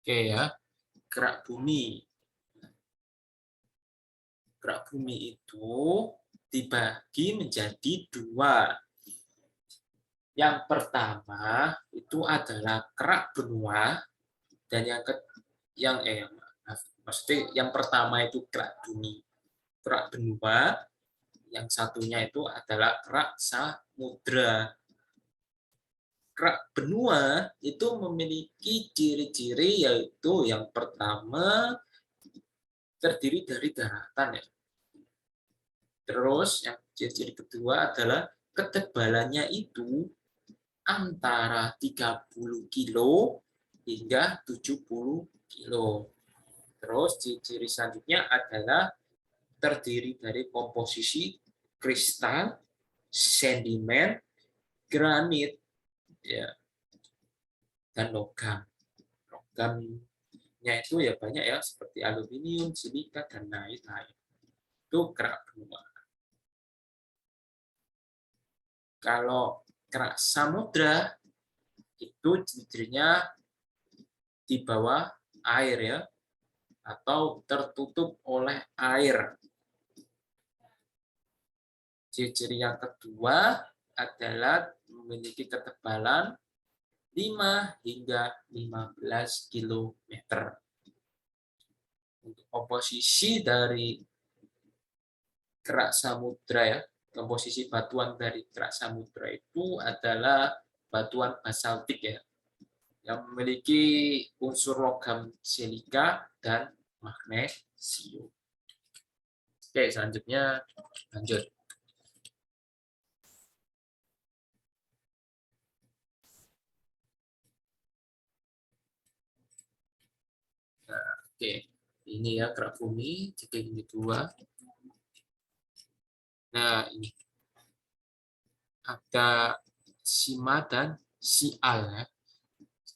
Oke ya, gerak bumi. Gerak bumi itu dibagi menjadi dua. Yang pertama itu adalah kerak benua dan maksudnya yang pertama itu kerak bumi, kerak benua, yang satunya itu adalah kerak samudra. Kerak benua itu memiliki ciri-ciri yaitu yang pertama terdiri dari daratan ya. Terus yang ciri-ciri kedua adalah ketebalannya itu antara 30 kilo hingga 70 kilo. Terus ciri-ciri selanjutnya adalah terdiri dari komposisi kristal, sedimen, granit, ya, dan logam. Logamnya itu ya banyak ya, seperti aluminium, silika, dan lain-lain. Itu kerak benua. Kalau kerak samudra itu cirinya di bawah air ya, atau tertutup oleh air. Ciri-ciri yang kedua adalah memiliki ketebalan 5 hingga 15 km. Untuk komposisi dari kerak samudra ya, komposisi batuan dari kerak samudra itu adalah batuan basaltik ya, yang memiliki unsur logam silika dan magnesium. Oke, selanjutnya lanjut. Nah, oke, ini ya kerak bumi dibagi dua. Nah, ini ada sima dan sial ya.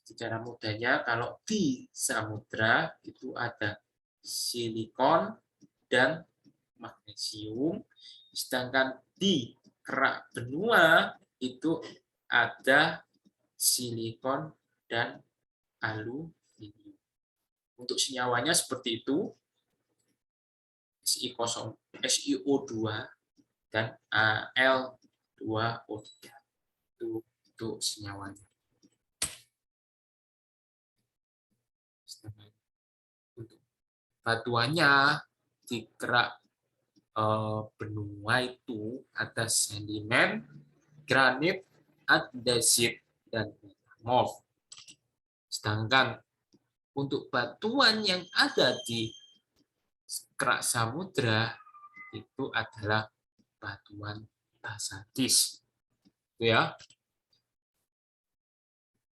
Secara mudahnya kalau di samudra itu ada silikon dan magnesium, sedangkan di kerak benua itu ada silikon dan aluminium. Untuk senyawanya seperti itu, SiO2 dan Al2O3. Itu untuk senyawanya. Untuk batuannya di kerak benua itu ada sedimen, granit, andesit, dan metamorf. Sedangkan untuk batuan yang ada di kerak samudra itu adalah batuan basaltis. Itu ya.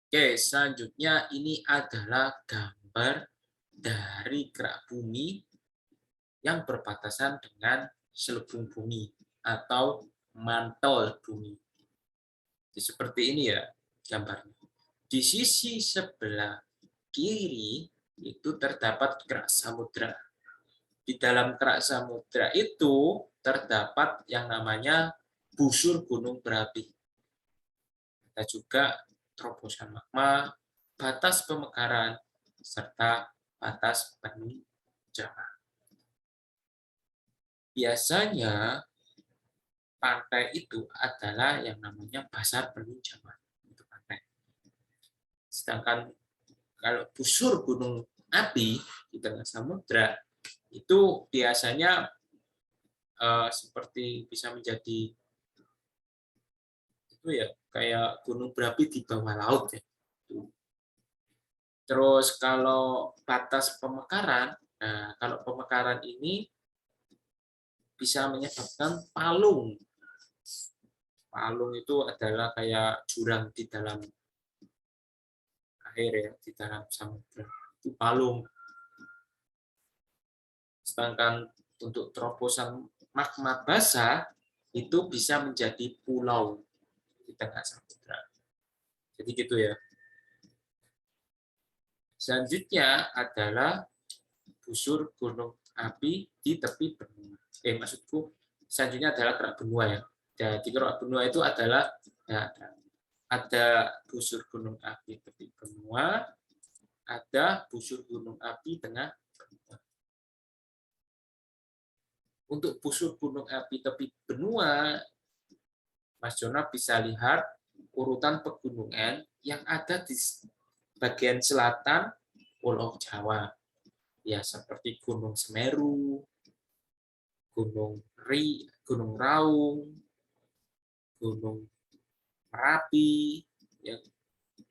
Oke, selanjutnya ini adalah gambar dari kerak bumi yang berbatasan dengan selubung bumi atau mantel bumi. Jadi seperti ini ya gambarnya. Di sisi sebelah kiri itu terdapat kerak samudra. Di dalam kerak samudra itu terdapat yang namanya busur gunung berapi. Ada juga terobosan magma, batas pemekaran, serta batas penunjang. Biasanya pantai itu adalah yang namanya pasar penunjangan untuk pantai. Sedangkan kalau busur gunung api di tengah samudra itu biasanya seperti bisa menjadi itu ya kayak gunung berapi di bawah laut ya. Terus kalau batas pemekaran, nah kalau pemekaran ini bisa menyebabkan palung. Palung itu adalah kayak jurang di dalam air ya, di dalam samudra. Itu palung. Sedangkan untuk terobosan magma basah itu bisa menjadi pulau di tengah samudra. Jadi gitu ya. Selanjutnya adalah busur gunung api di tepi benua. Maksudku selanjutnya adalah kerak benua ya. Jadi kerak benua itu adalah ya, ada busur gunung api tepi benua, ada busur gunung api tengah benua. Untuk busur gunung api tepi benua, Mas Jona bisa lihat urutan pegunungan yang ada di bagian selatan Pulau Jawa. Ya, seperti Gunung Semeru, Gunung Raung, Gunung Merapi, ya,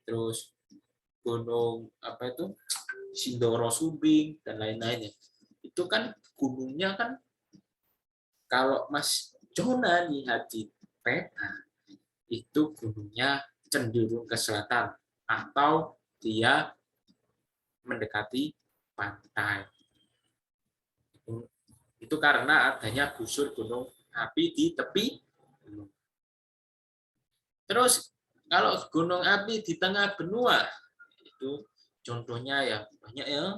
terus Gunung apa itu Sindoro Subing dan lain-lainnya. Itu kan gunungnya kan kalau Mas Jona lihat di peta itu gunungnya cenderung ke selatan atau dia mendekati pantai. Itu karena adanya busur gunung api di tepi gunung. Terus kalau gunung api di tengah benua itu contohnya ya banyak ya,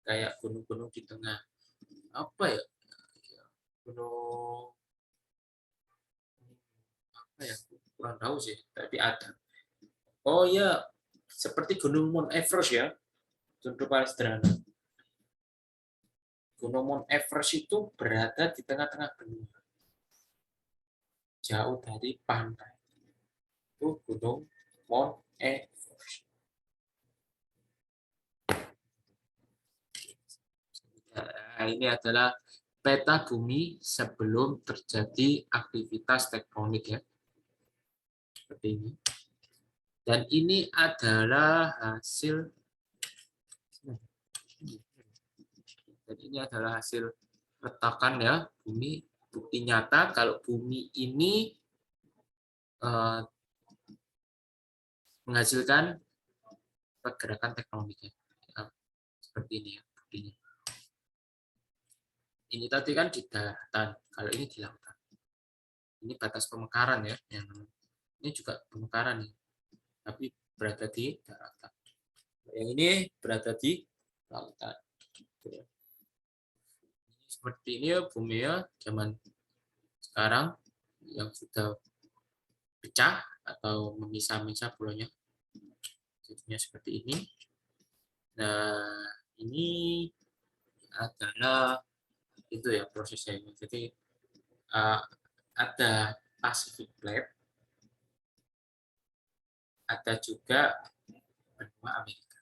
kayak gunung-gunung di tengah apa ya, gunung apa ya, kurang tahu sih, tapi ada. Oh ya, seperti Gunung Mount Everest ya, contoh paling sederhana. Gunung Mount Everest itu berada di tengah-tengah benua, jauh dari pantai. Itu Gunung Mount Everest. Nah, ini adalah peta bumi sebelum terjadi aktivitas tektonik ya, seperti ini. Dan ini adalah hasil retakan ya bumi. Bukti nyata kalau bumi ini menghasilkan pergerakan tektonik ya. Seperti ini ya buktinya. Ini tadi kan di daratan, kalau ini di lautan. Ini batas pemekaran ya, yang ini juga pemekaran nih, tapi berada di daratan. Yang ini berada di lautan. Seperti ini ya bumi ya zaman sekarang yang sudah pecah atau memisah-misah pulaunya. Jadinya seperti ini. Nah, ini adalah itu ya prosesnya. Jadi ada Pacific Plate, ada juga benua Amerika.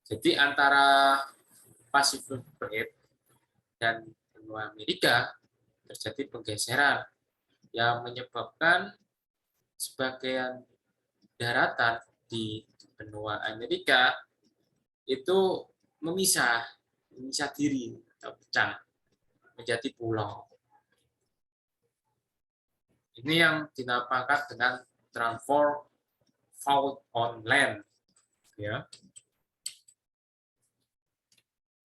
Jadi antara Pacific Plate dan benua Amerika terjadi penggeseran yang menyebabkan sebagian daratan di benua Amerika itu memisah diri atau pecah menjadi pulau. Ini yang dinamakan dengan transform fault on land. Ya.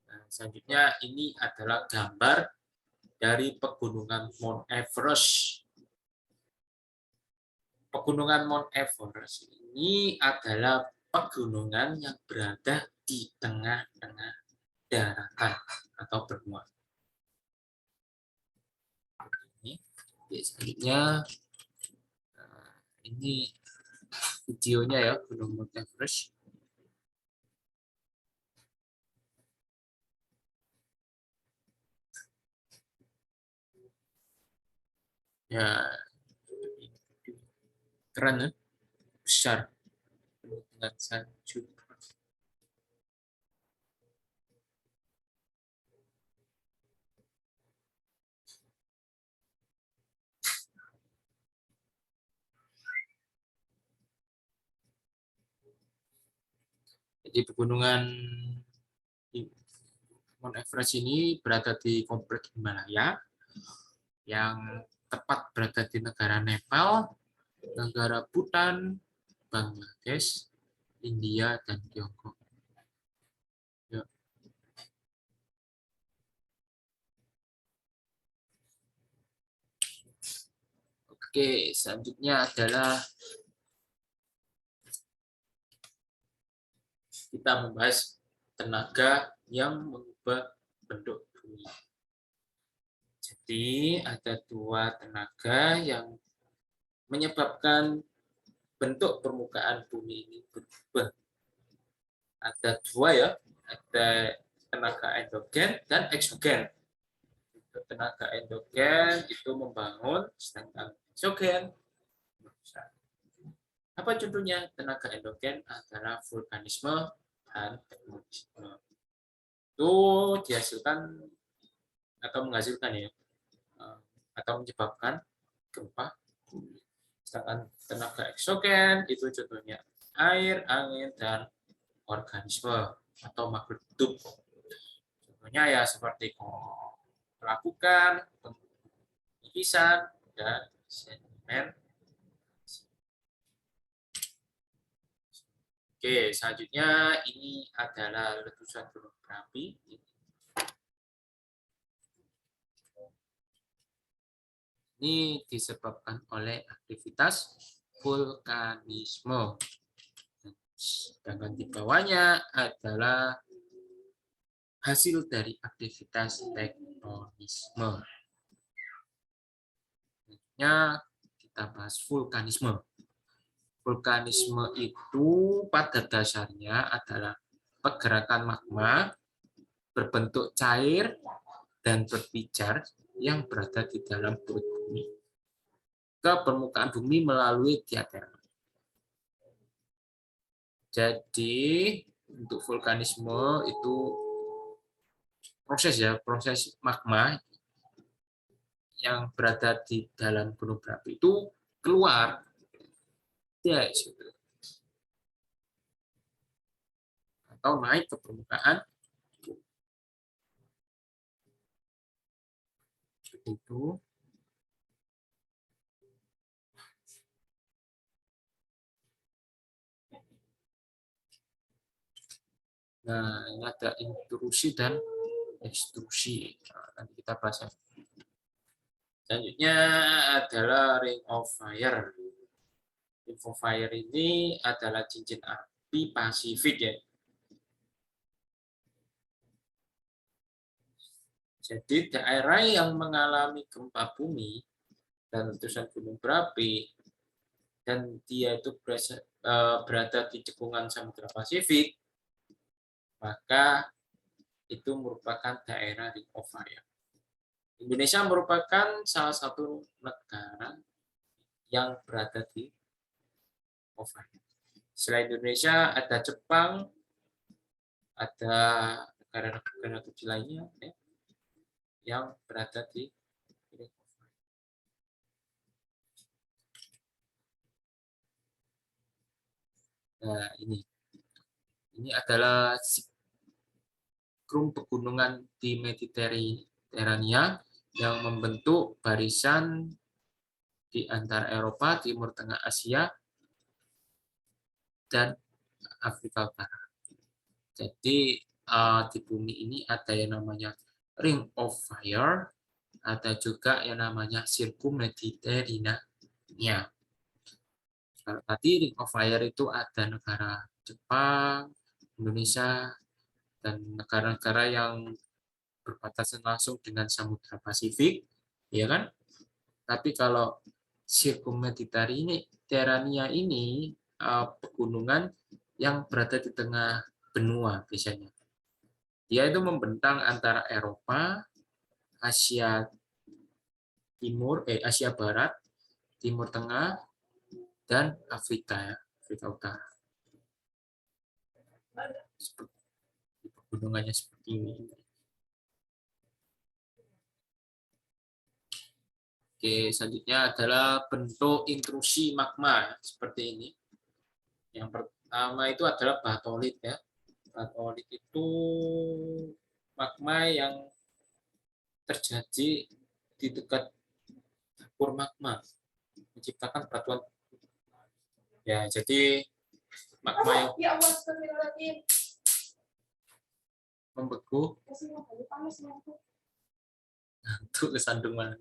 Nah, selanjutnya ini adalah gambar dari pegunungan Mount Everest. Pegunungan Mount Everest ini adalah pegunungan yang berada di tengah-tengah daratan atau benua. Ini selanjutnya ini videonya ya Gunung Mount Everest. Ya, keren ya, besar dengan salju. Jadi pegunungan Mount Everest ini berada di kompleks Himalaya yang tepat berada di negara Nepal, negara Bhutan, Bangladesh, India, dan Tiongkok. Ya. Oke, selanjutnya adalah kita membahas tenaga yang mengubah bentuk bumi. Jadi ada dua tenaga yang menyebabkan bentuk permukaan bumi ini berubah ada dua ya, ada tenaga endogen dan eksogen. Tenaga endogen itu membangun, sedangkan eksogen merusak. Apa contohnya? Tenaga endogen adalah vulkanisme dan tektonisme. Itu dihasilkan atau menghasilkan ya, atau menyebabkan gempa. Sedangkan tenaga eksogen itu contohnya air, angin, dan organisme atau makhluk hidup. Contohnya ya seperti pelapukan, pengisian, dan sedimen. Oke, selanjutnya ini adalah letusan gunung berapi. Ini disebabkan oleh aktivitas vulkanisme. Sedangkan di bawahnya adalah hasil dari aktivitas tektonisme. Selanjutnya kita bahas vulkanisme. Vulkanisme itu pada dasarnya adalah pergerakan magma berbentuk cair dan berpijar yang berada di dalam perut bumi ke permukaan bumi melalui diaterma. Jadi untuk vulkanisme itu proses magma yang berada di dalam gunung berapi itu keluar ya atau naik ke permukaan itu. Nah, ini ada intrusi dan ekstrusi. Nah, nanti kita bahas. Selanjutnya adalah ring of fire. Ring of fire ini adalah cincin api Pasifik ya. Jadi daerah yang mengalami gempa bumi dan letusan gunung berapi dan dia itu berada di cekungan Samudra Pasifik, maka itu merupakan daerah ring of fire. Indonesia merupakan salah satu negara yang berada di ring of fire. Selain Indonesia, ada Jepang, ada negara-negara kecil lainnya ya, yang berada di ring of fire. Nah, ini adalah sikrum pegunungan di Mediterania yang membentuk barisan di antara Eropa, Timur Tengah Asia, dan Afrika Utara. Jadi di bumi ini ada yang namanya Ring of Fire, ada juga yang namanya Sirkum Mediterania. Kalau tadi Ring of Fire itu ada negara Jepang, Indonesia, dan negara-negara yang berbatasan langsung dengan Samudra Pasifik, ya kan? Tapi kalau Sirkum Mediterania ini pegunungan yang berada di tengah benua biasanya. Dia itu membentang antara Eropa, Asia Timur, Asia Barat, Timur Tengah, dan Afrika Utara. Pegunungannya seperti ini. Oke, selanjutnya adalah bentuk intrusi magma seperti ini. Yang pertama itu adalah batolit ya. Batolit itu magma yang terjadi di dekat dapur magma, menciptakan batuan. Ya, jadi magma yang membeku untuk kesandung mana.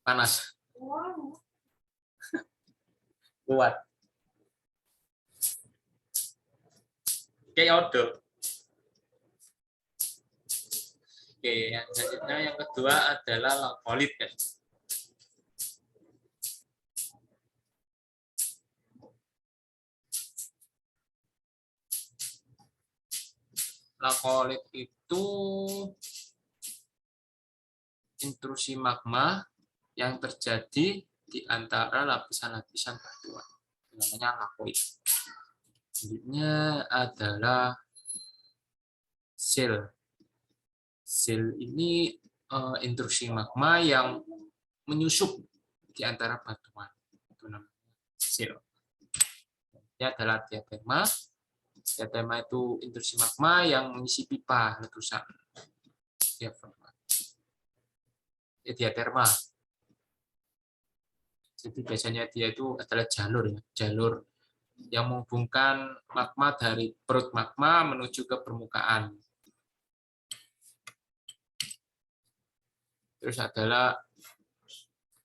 Panas. Kuat. Kayak odol. Oke, yang selanjutnya yang kedua adalah langkolit. lakolit itu intrusi magma yang terjadi di antara lapisan-lapisan batuan. Namanya lakolit. Selanjutnya adalah sill. Sill ini intrusi magma yang menyusup di antara batuan. Itu namanya sill. Ini adalah diaterma. Diaterma itu intrusi magma yang mengisi pipa letusan. Diaterma. Jadi biasanya dia itu adalah jalur ya, jalur yang menghubungkan magma dari perut magma menuju ke permukaan. Terus adalah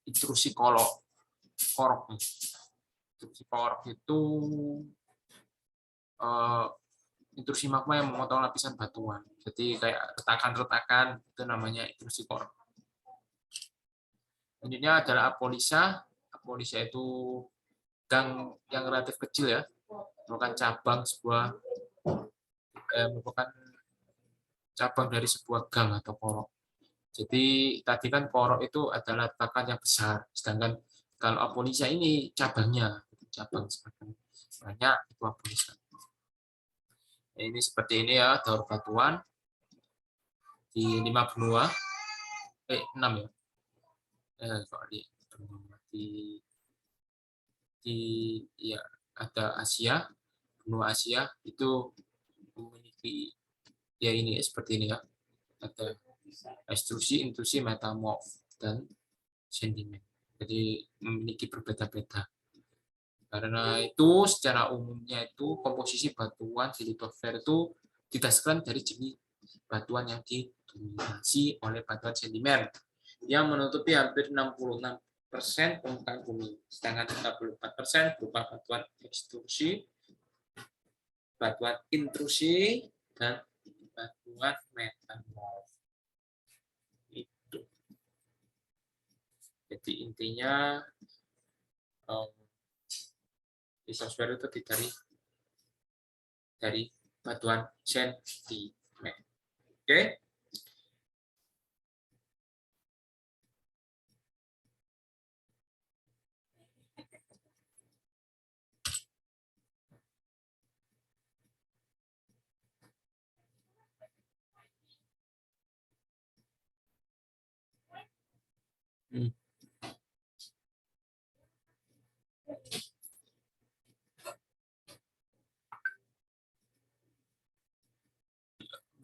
intrusi korok. Intrusi korok itu intrusi magma yang memotong lapisan batuan. Jadi kayak retakan-retakan, itu namanya intrusi korok. Selanjutnya adalah apolisa. Apolisa itu gang yang relatif kecil ya, merupakan cabang dari sebuah gang atau korok. Jadi tadi kan korok itu adalah retakan yang besar, sedangkan kalau apolisa ini cabang semakin banyak itu apolisa. Ini seperti ini ya, daur batuan di 5 benua, 6 ya. Ya ada Asia, benua Asia itu memiliki ya ini seperti ini ya, ada ekstrusi, intrusi, metamorf dan sedimen. Jadi memiliki berbeda-beda. Karena itu secara umumnya itu komposisi batuan di litosfer itu didasarkan dari jenis batuan yang didominasi oleh batuan sedimen yang menutupi hampir 66% permukaan bumi, sedangkan 34% berupa batuan ekstrusi, batuan intrusi, dan batuan metamorf. Itu. Jadi intinya litosfer itu dari batuan sedimen. Oke?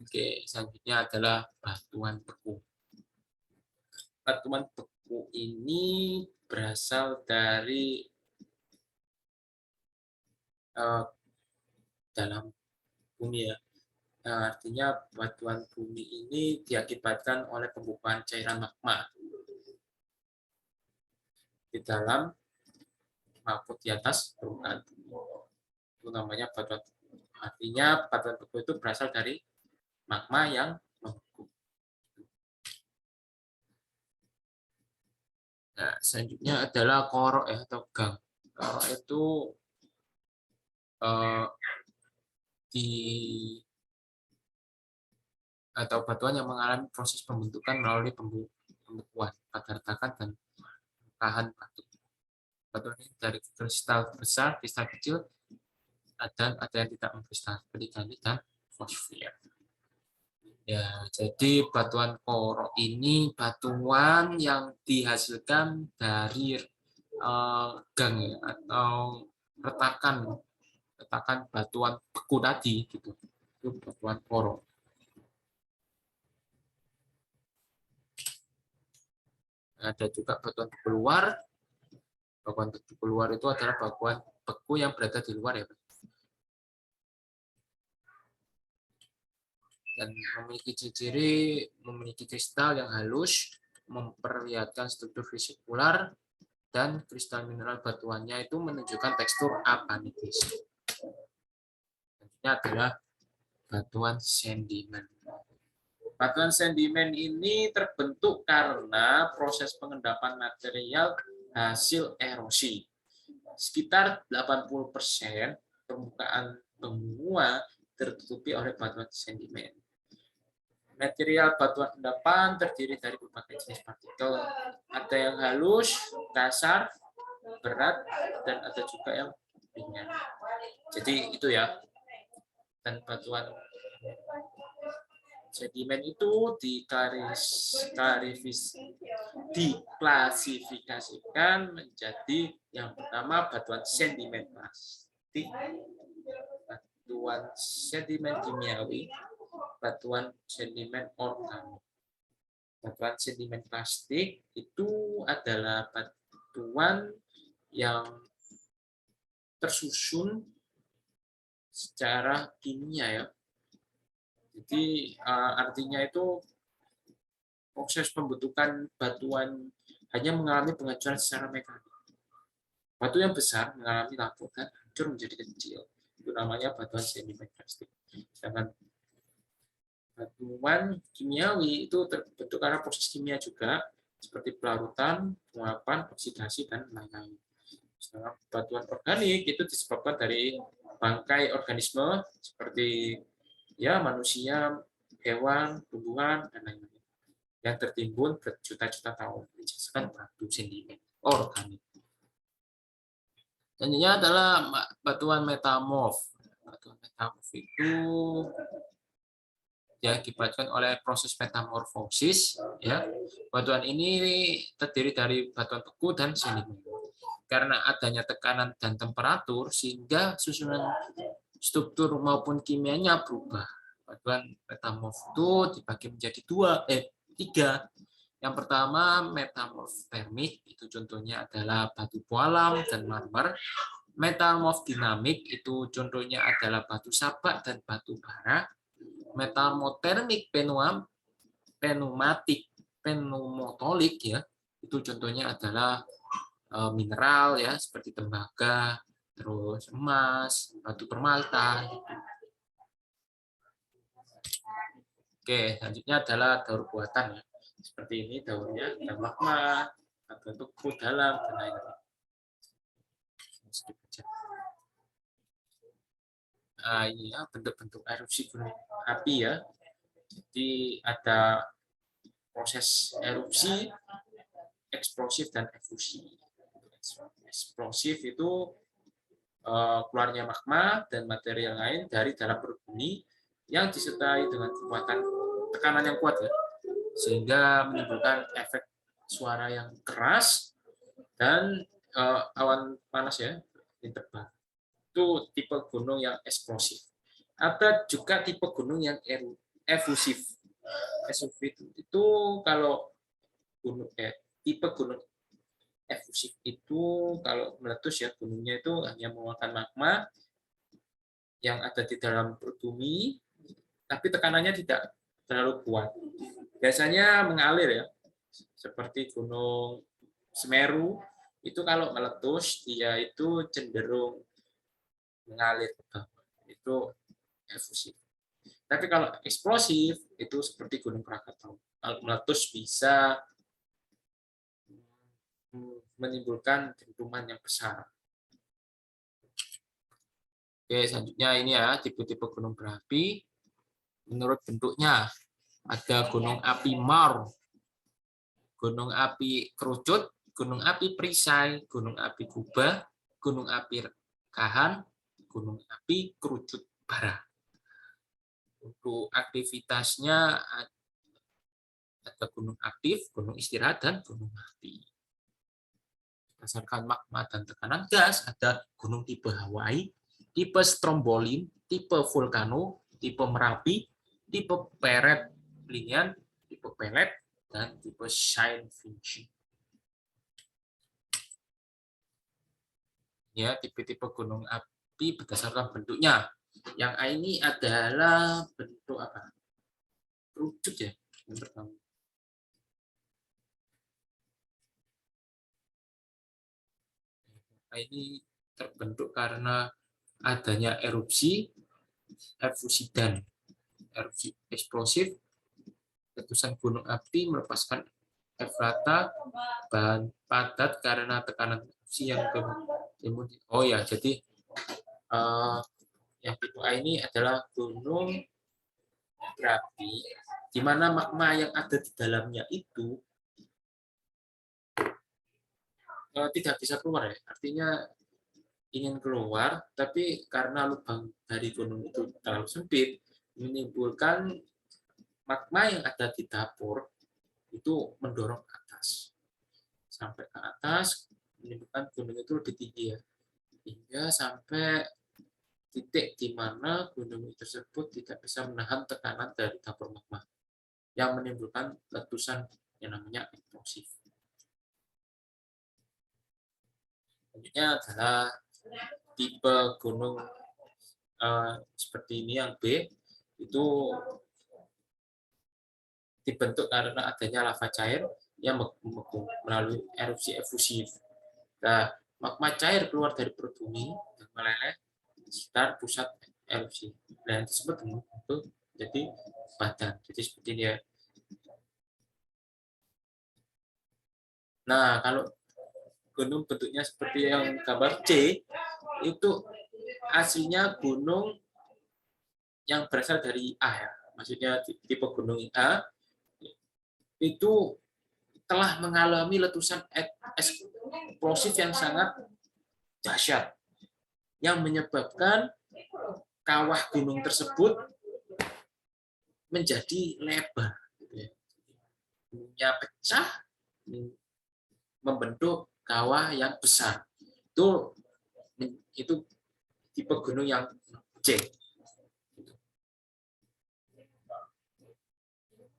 Oke, selanjutnya adalah batuan beku. Batuan beku ini berasal dari dalam bumi ya. Nah, artinya batuan bumi ini diakibatkan oleh pembukaan cairan magma di dalam maupun di atas permukaan bumi. Itu namanya batuan beku. Artinya batuan beku itu berasal dari magma yang membeku. Nah, selanjutnya adalah korok ya atau gang. Korok itu atau batuan yang mengalami proses pembentukan melalui pembekuan pada retakan dan rekahan batu. Batuan ini dari kristal besar, kristal kecil, dan ada yang tidak mengkristal seperti granit dan fosfor. Ya, jadi batuan korok ini batuan yang dihasilkan dari gang atau retakan batuan beku tadi gitu. Itu batuan korok. Ada juga batuan beku luar. Batuan beku luar itu adalah batuan beku yang berada di luar ya, dan memiliki ciri memiliki kristal yang halus, memperlihatkan struktur vesikular, dan kristal mineral batuannya itu menunjukkan tekstur apanitis. Selanjutnya adalah batuan sedimen. Batuan sedimen ini terbentuk karena proses pengendapan material hasil erosi. Sekitar 80% permukaan benua tertutupi oleh batuan sedimen. Material batuan endapan terdiri dari berbagai jenis partikel. Ada yang halus, kasar, berat, dan ada juga yang ringan. Jadi itu ya. Dan batuan sedimen itu diklasifikasikan menjadi yang pertama batuan sedimen plastik, batuan sedimen kimiawi, batuan sedimen organik. Batuan sedimen plastik itu adalah batuan yang tersusun secara kimia ya. Jadi artinya itu proses pembentukan batuan hanya mengalami pengecoran secara mekanik. Batu yang besar mengalami laputan hancur menjadi kecil. Itu namanya batuan sedimen plastik. Sedangkan batuan kimiawi itu terbentuk karena proses kimia juga, seperti pelarutan, penguapan, oksidasi, dan lain-lain. Sedangkan batuan organik itu disebabkan dari bangkai organisme seperti ya manusia, hewan, tumbuhan, dan lain-lain yang tertimbun berjuta-juta tahun menjadikan batu sedimen organik. Selanjutnya adalah batuan metamorf. Batuan metamorf itu diakibatkan oleh proses metamorfosis. Ya, batuan ini terdiri dari batuan beku dan sedimen. Karena adanya tekanan dan temperatur, sehingga susunan struktur maupun kimianya berubah. Batuan metamorf itu dibagi menjadi tiga. Yang pertama metamorf termik, itu contohnya adalah batu pualam dan marmer. Metamorf dinamik, itu contohnya adalah batu sabak dan batu bara. Metamortermik pneumotolik ya, itu contohnya adalah mineral ya seperti tembaga, terus emas, batu permata. Oke, selanjutnya adalah daur buatan ya. Seperti ini daunnya, ada magma, ada beku dalam, dan lain-lain. Ini ya bentuk-bentuk erupsi gunung api ya. Jadi ada proses erupsi, eksplosif, dan efusi. Eksplosif itu keluarnya magma dan material lain dari dalam perut bumi yang disertai dengan kekuatan tekanan yang kuat ya, sehingga menimbulkan efek suara yang keras dan awan panas ya terbang. Itu tipe gunung yang eksplosif. Ada juga tipe gunung yang efusif. Efusif itu kalau tipe gunung efusif itu kalau meletus ya, gunungnya itu hanya mengeluarkan magma yang ada di dalam perut bumi, tapi tekanannya tidak terlalu kuat. Biasanya mengalir ya, seperti Gunung Semeru itu kalau meletus dia itu cenderung mengalir ke bawah, itu efusif. Tapi kalau eksplosif itu seperti Gunung Krakatau, kalau meletus bisa menimbulkan dentuman yang besar. Oke, selanjutnya ini ya tipe-tipe gunung berapi menurut bentuknya. Ada gunung api Mar, gunung api kerucut, gunung api perisai, gunung api Kuba, gunung api Kahan, gunung api kerucut bara. Untuk aktivitasnya ada gunung aktif, gunung istirahat, dan gunung api. Berdasarkan magma dan tekanan gas, ada gunung tipe Hawaii, tipe Stromboli, tipe Vulcano, tipe Merapi, tipe Peret Linian, tipe Pelet, dan tipe Shine Vinci. Ya, tipe-tipe gunung api berdasarkan bentuknya. Yang ini adalah bentuk apa? Kerucut ya, yang pertama. Ini terbentuk karena adanya erupsi, efusi dan erupsi eksplosif. Letusan gunung api melepaskan efrata, bahan padat karena tekanan erupsi yang timbul. Oh ya, jadi Yang tipe A ini adalah gunung berapi, di mana magma yang ada di dalamnya itu tidak bisa keluar ya. Artinya ingin keluar, tapi karena lubang dari gunung itu terlalu sempit, menimbulkan magma yang ada di dapur itu mendorong ke atas. Sampai ke atas, menimbulkan gunung itu lebih tinggi ya. Hingga sampai titik di mana gunung tersebut tidak bisa menahan tekanan dari dapur magma yang menimbulkan letusan yang namanya eksplosif. Selanjutnya adalah tipe gunung seperti ini yang B, itu dibentuk karena adanya lava cair yang membeku melalui erupsi efusif. Nah, magma cair keluar dari perut bumi dan meleleh di sekitar pusat erupsi. Nah, yang tersebut membentuk jadi badan. Jadi seperti ini ya. Nah, kalau gunung bentuknya seperti yang gambar C, itu aslinya gunung yang berasal dari A ya. Maksudnya tipe gunung A itu telah mengalami letusan eksplosif yang sangat dahsyat yang menyebabkan kawah gunung tersebut menjadi lebar. Gunungnya pecah, membentuk kawah yang besar. Itu tipe gunung yang C.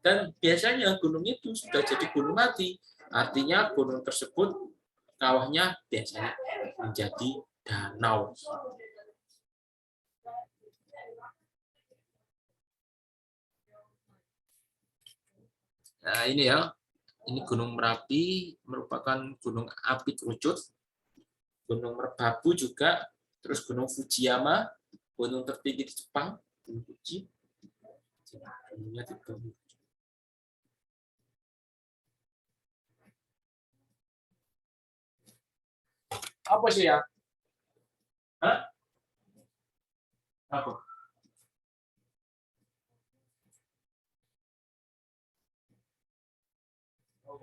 Dan biasanya gunung itu sudah jadi gunung mati. Artinya gunung tersebut kawahnya biasanya menjadi danau. Nah, ini ya. Ini Gunung Merapi merupakan gunung api kerucut. Gunung Merbabu juga, terus Gunung Fujiyama, gunung tertinggi di Jepang, Gunung Fuji. Gunungnya di bawah. Apa sih ya? Hah? Apa? Oh,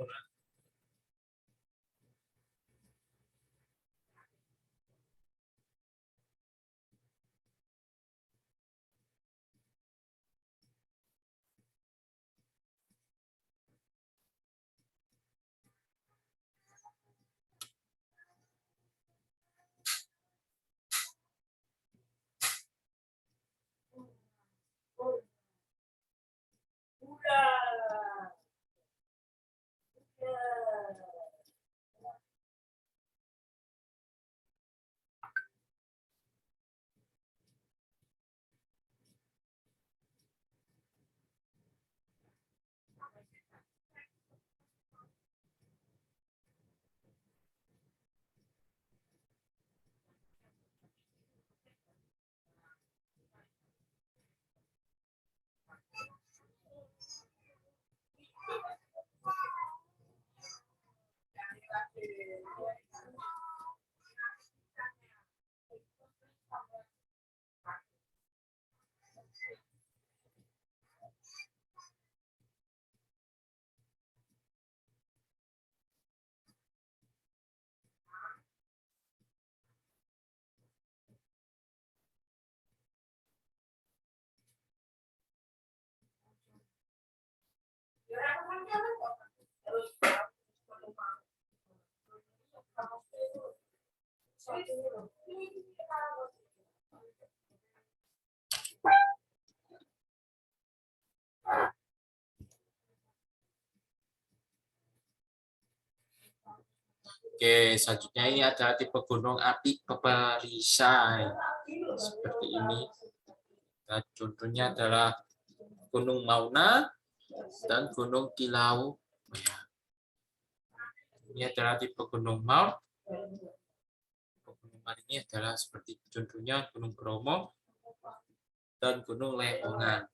Oke, selanjutnya ini ada tipe gunung api peperisai. Seperti ini. Nah, contohnya adalah Gunung Mauna dan Gunung Kilau. Ini adalah tipe Gunung Maut. Gunung Maut ini adalah seperti contohnya Gunung Bromo dan Gunung Lemongan.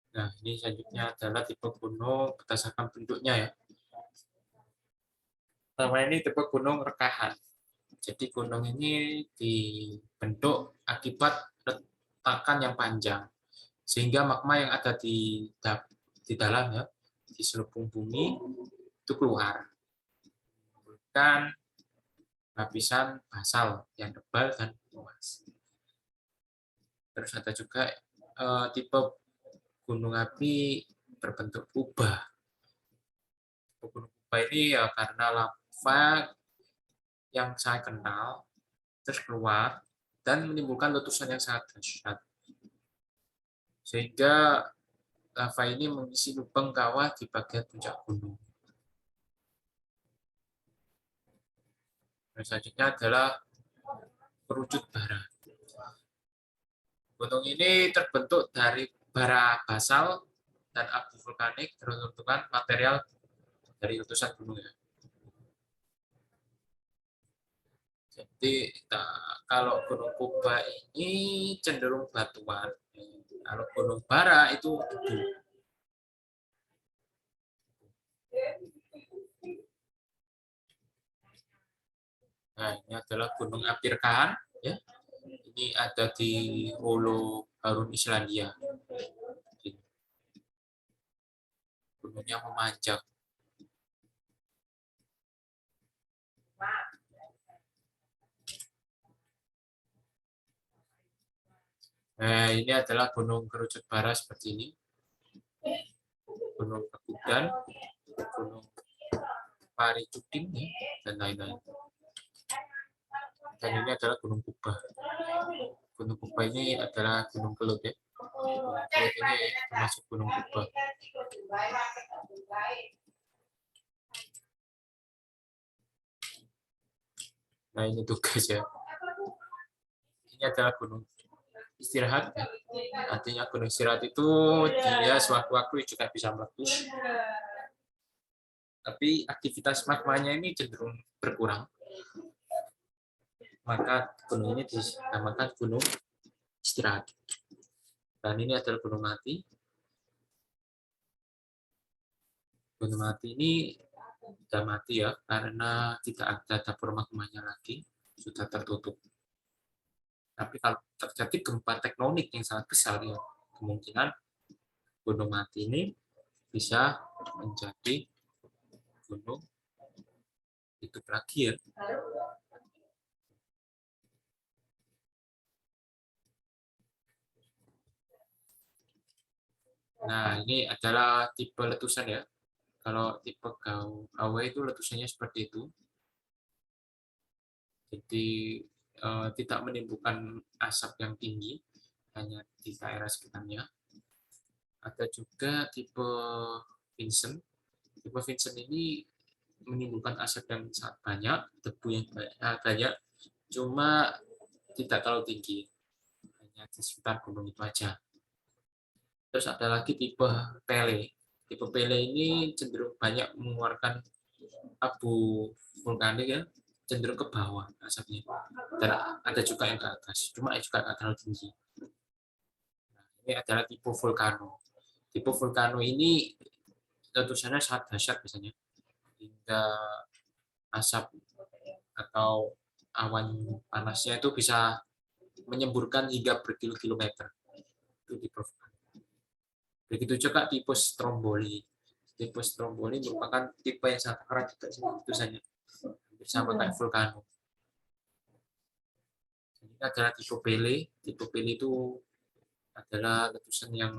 Nah, ini selanjutnya adalah tipe gunung berdasarkan bentuknya ya. Pertama ini tipe gunung rekahan. Jadi gunung ini dibentuk akibat retakan yang panjang, sehingga magma yang ada di dalamnya, di selubung bumi itu keluar. Bukan lapisan basal yang tebal dan luas. Terus ada juga tipe gunung api berbentuk kubah. Gunung kubah ini ya karena lava yang saya kenal terus keluar dan menimbulkan letusan yang sangat dahsyat. Sehingga lava ini mengisi lubang kawah di bagian puncak gunung. Dan selanjutnya adalah kerucut bara. Gunung ini terbentuk dari bara basal dan abu vulkanik beruntungan material dari letusan gunung ya. Jadi kalau gunung Kuba ini cenderung batuan, kalau gunung bara itu debu. Nah, ini adalah gunung api rekahan, ya. Ini ada di Holo Harun Islandia. Gunungnya memanjang. Nah, ini adalah gunung kerucut bara seperti ini. Gunung Pakudan, gunung Paricudin, ya, dan lain-lain. Dan ini adalah gunung Kuba. Gunung Kuba ini adalah gunung Kelut ya. Gunung Kelut ini termasuk gunung Kuba. Nah, ini tugas ya. Ini adalah gunung istirahat ya. Artinya gunung istirahat itu dia sewaktu-waktu juga bisa meletus. Tapi aktivitas magmanya ini cenderung berkurang. Maka gunung ini dinamakan gunung istirahat. Dan ini adalah gunung mati. Gunung mati ini sudah mati ya, karena tidak ada dapur magmanya lagi, sudah tertutup. Tapi kalau terjadi gempa tektonik yang sangat besar, ya, kemungkinan gunung mati ini bisa menjadi gunung hidup lagi ya. Nah, ini adalah tipe letusan ya. Kalau tipe KW itu letusannya seperti itu. Jadi tidak menimbulkan asap yang tinggi, hanya di daerah sekitarnya. Ada juga tipe Vincent. Tipe Vincent ini menimbulkan asap yang sangat banyak, debu yang banyak, cuma tidak terlalu tinggi, hanya di sekitar gunung itu aja. Terus ada lagi tipe Pele. Tipe Pele ini cenderung banyak mengeluarkan abu vulkanik ya, cenderung ke bawah asapnya. Dan ada juga yang ke atas, cuma juga tidak terlalu tinggi. Nah, ini adalah tipe vulcano. Tipe vulcano ini letusannya sangat dahsyat biasanya, hingga asap atau awan panasnya itu bisa menyemburkan hingga berkilo-kilometer. Itu tipe vulcano. Begitu juga tipe stromboli. Tipe stromboli merupakan tipe yang sangat keras juga letusannya, bersama kayak vulcano. Ini adalah tipe Pele. Tipe Pele itu adalah letusan yang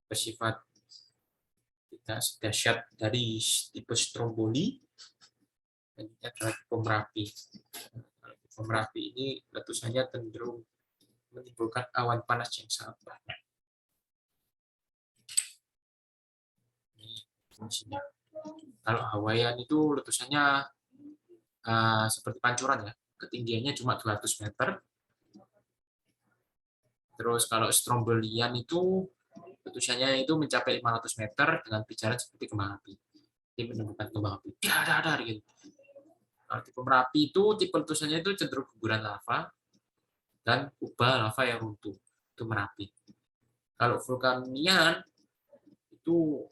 bersifat tidak sedahsyat dari tipe stromboli, dan ini adalah tipe Merapi. Tipe Merapi ini letusannya cenderung menimbulkan awan panas yang sangat banyak. Ini fungsinya. Kalau Hawaiian itu letusannya seperti pancuran ya, ketinggiannya cuma 200 meter. Terus kalau strombolian itu letusannya itu mencapai 500 meter dengan bicara seperti kembang api. Ini menemukan kembang api. Dar gitu. Kalau tipe Merapi itu tipe letusannya itu cenderung guguran lava dan kubah lava yang runtuh. Itu Merapi. Kalau vulkanian itu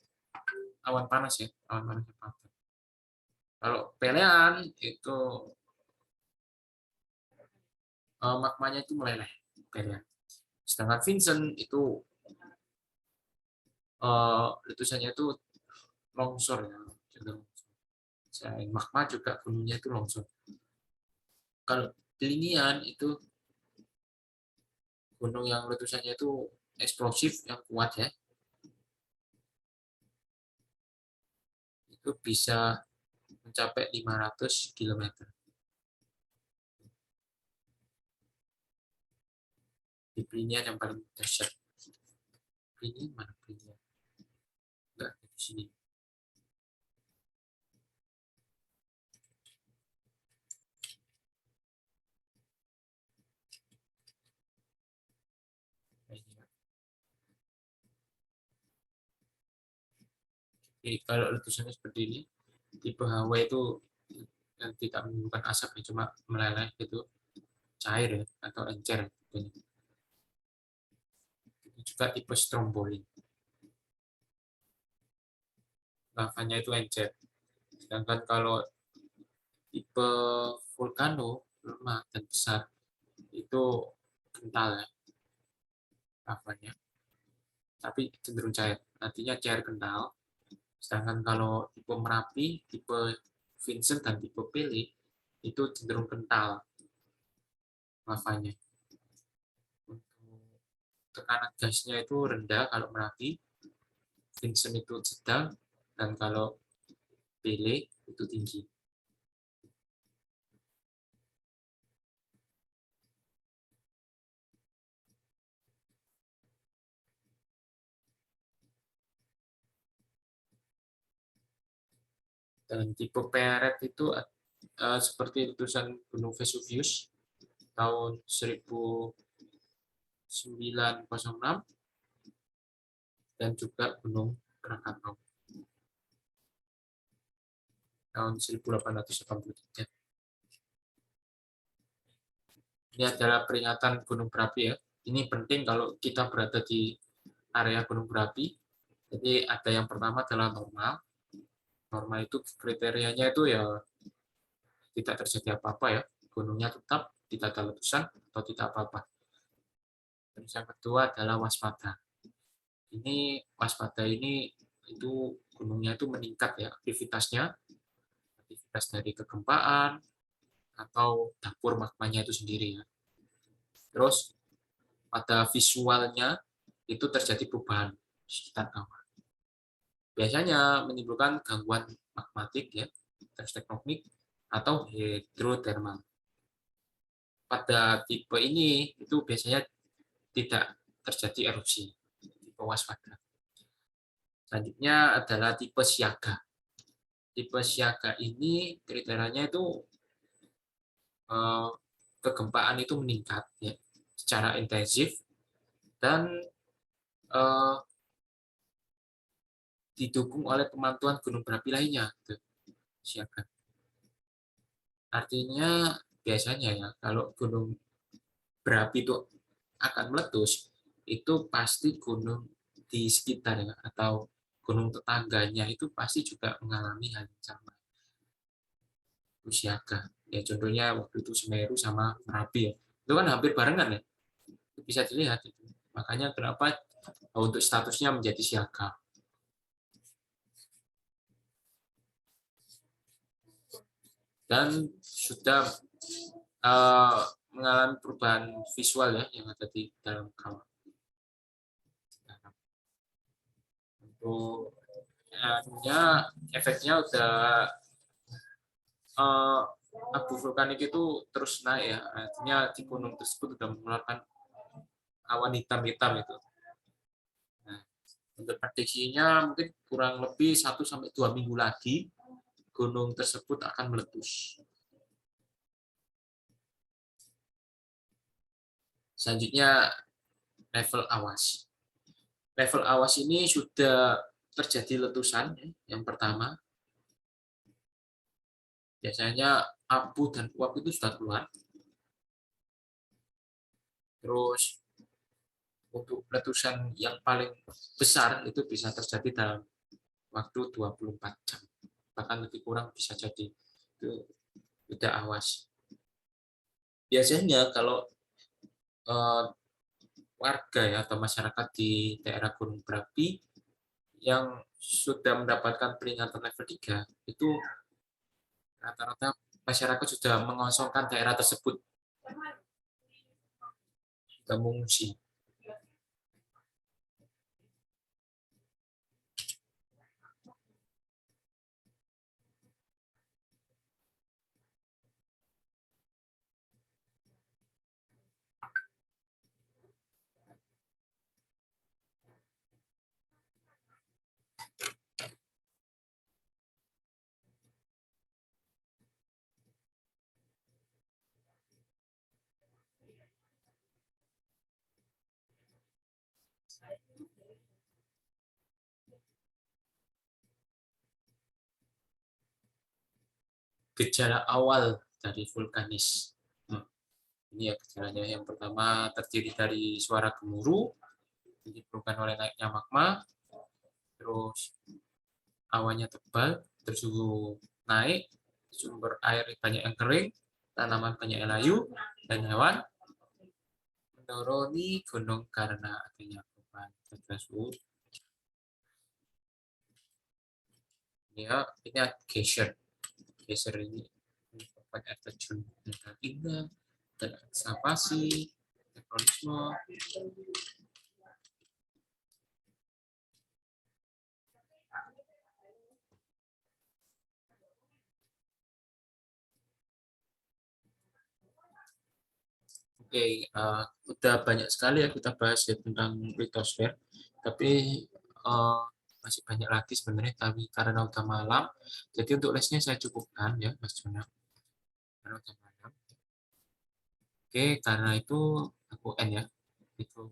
awan panas ya, awan panas yang padat. Kalau pelean itu magmanya itu meleleh, pelean. Sedangkan Vincent itu letusannya itu longsor ya, selain magma juga gunungnya itu longsor. Kalau Plinian itu gunung yang letusannya itu eksplosif yang kuat ya, itu bisa mencapai 500 km. Di Plinian yang paling dahsyat. Plinian mana Plinian? Enggak, di sini. Jadi kalau letusannya seperti ini, tipe HW itu yang tidak menimbulkan asap, cuma meleleh gitu, cair ya, atau encer. Itu juga tipe stromboli, lavanya itu encer. Sedangkan kalau tipe vulcano lemah dan besar itu kental ya lavanya, tapi cenderung cair. Artinya cair kental. Sedangkan kalau tipe Merapi, tipe Vincent dan tipe Pele itu cenderung kental lavanya. Untuk tekanan gasnya itu rendah kalau Merapi, Vincent itu sedang, dan kalau Pele itu tinggi. Dan tipe Peret itu seperti letusan Gunung Vesuvius tahun 1906 dan juga Gunung Krakatau tahun 1883. Ini adalah peringatan gunung berapi ya. Ini penting kalau kita berada di area gunung berapi. Jadi ada yang pertama adalah normal. Normal itu kriterianya itu ya tidak terjadi apa-apa ya. Gunungnya tetap tidak ada letusan atau tidak apa-apa. Terus yang kedua adalah waspada. Ini waspada ini itu gunungnya itu meningkat ya aktivitasnya, aktivitas dari kegempaan atau dapur magmanya itu sendiri ya. Terus pada visualnya itu terjadi perubahan sekitar kawah. Biasanya menimbulkan gangguan magmatik ya, tektonik atau hidrotermal. Pada tipe ini itu biasanya tidak terjadi erupsi, tipe waspada. Selanjutnya adalah tipe siaga. Tipe siaga ini kriterianya itu kegempaan itu meningkat ya, secara intensif dan eh, didukung oleh pemantauan gunung berapi lainnya. Siaga. Artinya biasanya ya kalau gunung berapi itu akan meletus, itu pasti gunung di sekitarnya atau gunung tetangganya itu pasti juga mengalami hal yang sama. Itu siaga. Ya contohnya waktu itu Semeru sama Merapi ya. Itu kan hampir barengan ya. Itu bisa dilihat itu. Makanya kenapa untuk statusnya menjadi siaga. Dan sudah mengalami perubahan visual ya yang ada di dalam kawah. Untuk efeknya udah abu vulkanik itu terus naik ya, artinya di gunung tersebut sudah mengeluarkan awan hitam-hitam itu. Nah, untuk prediksinya mungkin kurang lebih 1-2 minggu lagi gunung tersebut akan meletus. Selanjutnya level awas. Level awas ini sudah terjadi letusan yang pertama. Biasanya abu dan uap itu sudah keluar. Terus untuk letusan yang paling besar itu bisa terjadi dalam waktu 24 jam. Bahkan lebih kurang bisa jadi. Itu tidak awas. Biasanya kalau eh, warga ya atau masyarakat di daerah gunung berapi yang sudah mendapatkan peringatan level 3 itu rata-rata masyarakat sudah mengosongkan daerah tersebut, sudah mengungsi. Gejala awal dari vulkanis. Ini ya gejalanya. Yang pertama terdiri dari suara gemuruh, ditimbulkan oleh naiknya magma, terus awannya tebal, tersuhu naik, sumber air banyak yang kering, tanaman banyak yang layu, dan hewan menuruni gunung karena adanya perubahan suhu. Ya, ini geyser. Geyser ini merupakan air terjun yang indah dan ekskavasi, tektonisme. Oke, udah banyak sekali ya kita bahas ya tentang litosfer, tapi masih banyak lagi sebenarnya, tapi karena udah malam, jadi untuk lesnya saya cukupkan ya, Mas Juna. Karena udah malam. Oke, karena itu aku end ya. Itu